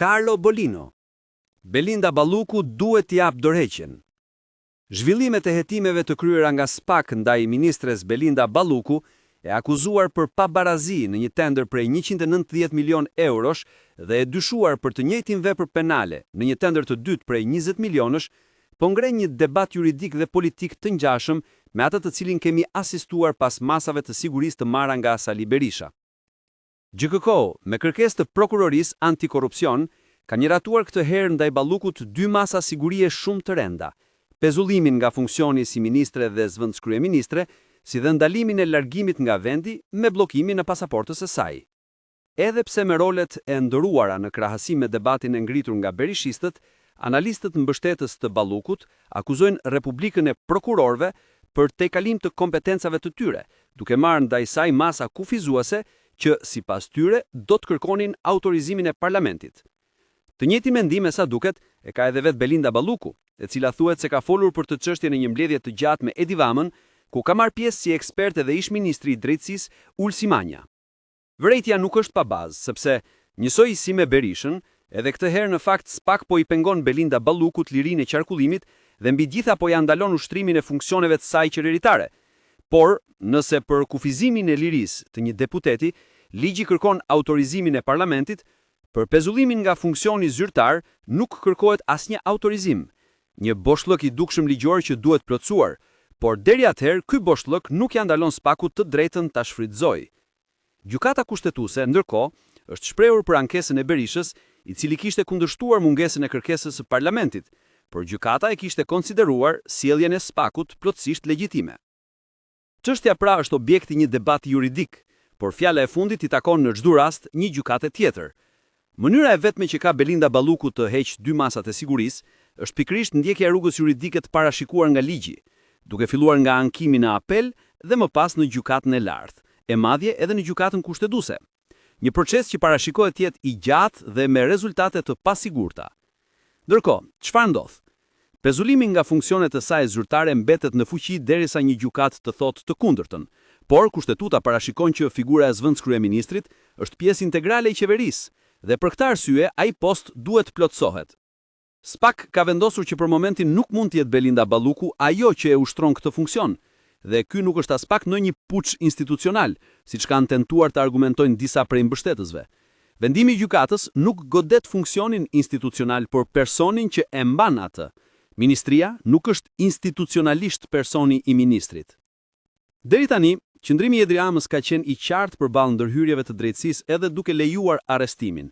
Carlo Bolino. Belinda Balluku duhet t'i jap dorëheqjen. Zhvillimet e hetimeve të kryera nga SPAK ndaj ministres Belinda Balluku e akuzuar për pabarazi në një tender prej 190 milion eurosh dhe e dyshuar për të njëjtin vepër penale në një tender të dytë prej 20 milionësh, po ngren një debat juridik dhe politik të ngjashëm me atë të cilin kemi asistuar pas masave të sigurisë të marra nga Sali Berisha. GKK, me kërkesë të prokurorisë antikorrupsion, ka miratuar këtë herë ndaj Ballukut 2 masa sigurie shumë të renda: pezullimin nga funksioni si ministre dhe zëvendëskryeministre, si dhe ndalimin e largimit nga vendi me bllokimin e pasaportës së saj. Edhe pse me rolet e ndëruara në krahasim me debatin e ngritur nga berishistët, analistët mbështetës të Ballukut akuzojnë Republikën e prokurorëve për tejkalim të kompetencave të tyre, duke marrë ndaj saj masa kufizuese që sipas tyre do të kërkonin autorizimin e parlamentit. Të njëjtin mendim sa duket e ka edhe vetë Belinda Balluku, e cila thuhet se ka folur për të çështjen në një mbledhje të gjatë me Edi Vamën, ku ka marrë pjesë si ekspert edhe ish ministri i drejtësisë Ulsi Manja. Vërejtja nuk është pa bazë, sepse njësoj si me Berishën, edhe këtë herë në fakt SPAK po i pengon Belinda Ballukut lirinë e qarkullimit dhe mbi gjitha po ja ndalon ushtrimin e funksioneve të saj qeveritare. Por, nëse për kufizimin e lirisë të një deputeti, ligji kërkon autorizimin e parlamentit, për pezullimin nga funksioni zyrtar nuk kërkohet asnjë autorizim. Një boshllëk i dukshëm ligjor që duhet plotësuar, por deri atëherë ky boshllëk nuk ja ndalon SPAK-ut të drejtën ta shfrytëzojë. Gjykata kushtetuese, ndërkohë, është shprehur për ankesën e Berishës, i cili kishte kundërshtuar mungesën e kërkesës së parlamentit, por gjykata e kishte konsideruar sjelljen e SPAK-ut plotësisht legjitime. Çështja pra është objekti një debati juridik, por fjala e fundit i takon në çdo rast një gjykate tjetër. Mënyra e vetme që ka Belinda Balluku të heqë 2 masat e sigurisë është pikërisht ndjekja e rrugës juridike të parashikuar nga ligji, duke filluar nga ankimi në apel dhe më pas në gjykatën e lartë, e madje edhe në gjykatën kushtetuese. Një proces që parashikohet të jetë i gjatë dhe me rezultate të pasigurta. Ndërkohë, çfarë ndodh? Pezullimi nga funksionet e saj zyrtare mbetet në fuqi derisa një gjykatë të thotë të kundërtën, por kushtetuta parashikon që figura e zëvendëskryeministrit është pjesë integrale e qeverisë dhe për këtë arsye ai post duhet plotësohet. SPAK ka vendosur që për momentin nuk mund të jetë Belinda Balluku ajo që e ushtron këtë funksion, dhe ky nuk është as pak në një puç institucional, siç kanë tentuar të argumentojnë disa prej mbështetësve. Vendimi i gjykatës nuk godet funksionin institucional, por personin që e mban atë. Ministria nuk është institucionalisht personi i ministrit. Deri tani, qëndrimi i Edi Ramës ka qenë i qartë përballë ndërhyrjeve të drejtësisë edhe duke lejuar arrestimin.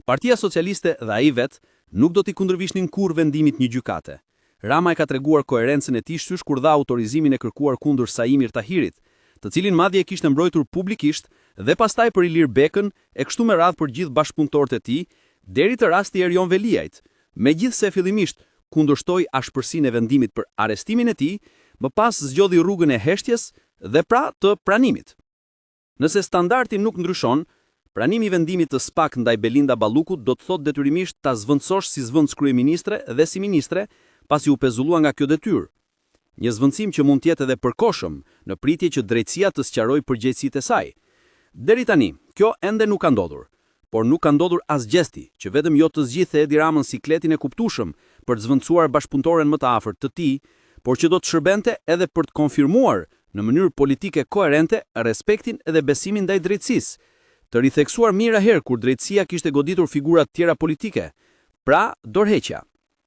Partia Socialiste dhe ai vet nuk do t'i kundërvishnin kurrë vendimit një gjykate. Rama e ka treguar koherencën e tij shtysh kur dha autorizimin e kërkuar kundër Saimir Tahirit, të cilin madje e kishte mbrojtur publikisht dhe pastaj për Ilir Bekën e kështu me radhë për gjithë bashkëpunëtorët e tij, deri te rasti i Erjon Veliajt. Megjithse fillimisht kundërshtoi ashpërsinë e vendimit për arrestimin e tij, më pas zgjodhi rrugën e heshtjes dhe pra të pranimit. Nëse standardi nuk ndryshon, pranimi i vendimit të SPAK ndaj Belinda Ballukut do të thotë detyrimisht ta zvendësosh si zëvendëskryeministre dhe si ministre, pasi u pezullua nga kjo detyrë. Një zvendësim që mund të jetë edhe përkohshëm, në pritje që drejtësia të sqarojë përgjegjësitë e saj. Deri tani, kjo ende nuk ka ndodhur, por nuk ka ndodhur as gjesti që vetëm jo të zgjidhte Edi Ramën sikletin e kuptueshëm për të zvendësuar bashkëpunëtoren më të afërt të tij, por që do të shërbente edhe për të konfirmuar në mënyrë politike koherente respektin edhe besimin ndaj drejtësisë, të ritheksuar mirë herë kur drejtësia kishte goditur figura të tjera politike, pra dorëheqja.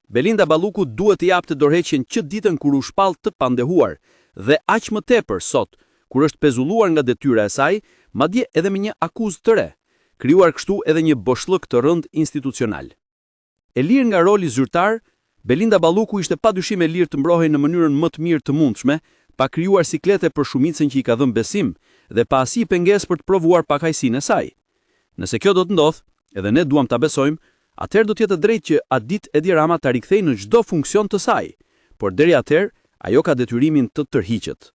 Belinda Balluku duhet të japte dorëheqjen që ditën kur u shpall të pandehuar dhe aq më tepër sot, kur është pezulluar nga detyra e saj, madje edhe me një akuzë të re, krijuar kështu edhe një boshllëk të rënd institucional. E lirë nga roli zyrtar, Belinda Balluku ishte padyshim e lirë të mbrohej në mënyrën më të mirë të mundshme, pa krijuar siklete për shumicën që i ka dhënë besim dhe pa asnjë pengesë për të provuar pakajsinë e saj. Nëse kjo do të ndodhë, edhe ne duam ta besojmë, atëherë do të jetë drejt që atë ditë Edi Rama ta rikthejë në çdo funksion të saj, por deri atëherë ajo ka detyrimin të tërhiqet.